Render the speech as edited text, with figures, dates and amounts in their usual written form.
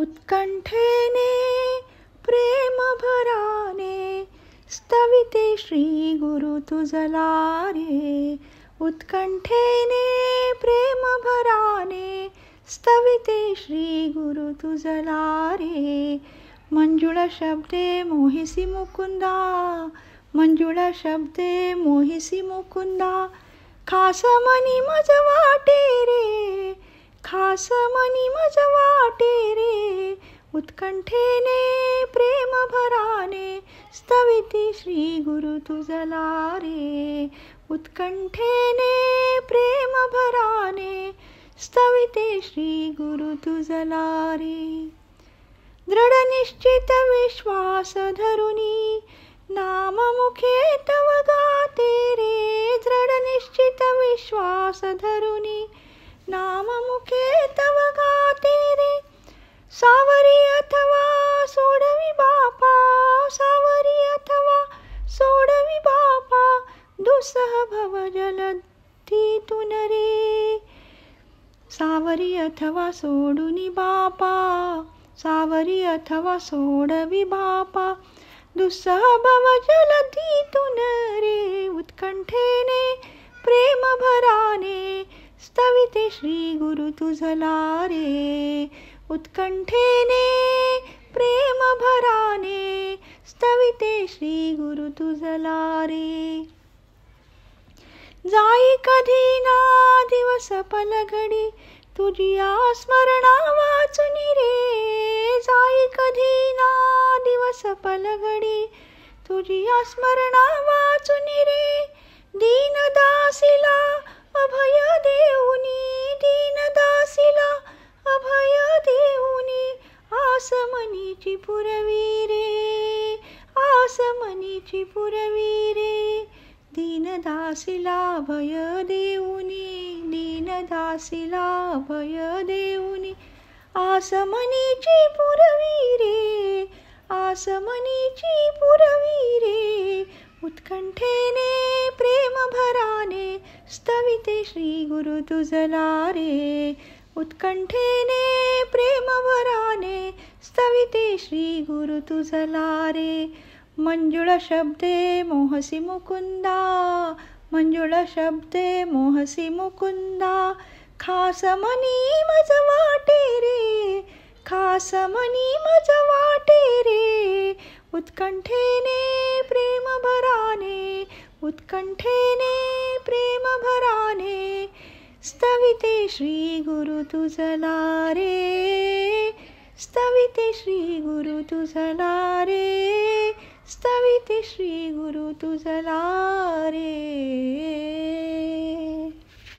उत्कंठेने प्रेम भराने स्तविते श्री गुरु तुझला रे. उत्कंठेने प्रेम भराने स्तविते श्री गुरु तुझला रे. मंजुळ शब्दे मोहिसी मुकुंदा, मंजुळ शब्दे मोहिसी मुकुंदा, खास मनी मज वाटे रे, खास मनी मज वाटे रे. उत्कंठेने प्रेम भराने स्तविते श्री गुरु तुझला रे. उत्कंठेने प्रेम भराने स्तविते श्री गुरु तुझला रे. दृढ निश्चित विश्वास धरुनी नाम मुखे तव गाते रे. दृढ निश्चित विश्वास धरुनी नाम मुखे तव गाते रे. सावरी अथवा सोडवी बापा, सावरी अथवा सोडवी बापा, दुसह भव जलधीतून रे. सावरी अथवा सोडुनी बापा, सावरी अथवा सोडवी बापा, दुसह भव जलधीतून रे. उत्कंठेने प्रेम भराने स्तविते श्री गुरु तुझला रे. उत्कंठेने प्रेम भराने स्तविते श्री गुरु तुझला रे. जाई कधी ना दिवस पलघडी तुझिया स्मरणा वाचुनी रे. जाई कधी ना दिवस पलघडी तुझिया स्मरणा वाचुनी रे. दीनदासीला अभय देऊनी, दीनदासीला अभय देऊनी, आस मनीची पुरवी रे, आस मनीची पुरवी रे. दीनदासीला अभय देऊनी, दीनदासीला अभय देऊनी, आस मनीची पुरवी रे, आस मनीची पुरवी रे. उत्कंठेने प्रेम भराने स्तविते श्री गुरु तुझला रे. उत्कंठेने प्रेम भराने स्तविते श्री गुरु तुझला रे. मंजुळ शब्दे मोहसी मुकुंदा, मंजुळ शब्दे मोहसी मुकुंदा, खास मनी मज वाटे रे, खास मनी मज वाटे रे. उत्कंठेने प्रेम भराने, उत्कंठेने प्रेम भराने स्तविते श्री गुरु तुझला रे. स्तविते श्री गुरु तुझला रे. स्तविते श्री गुरु तुझला रे.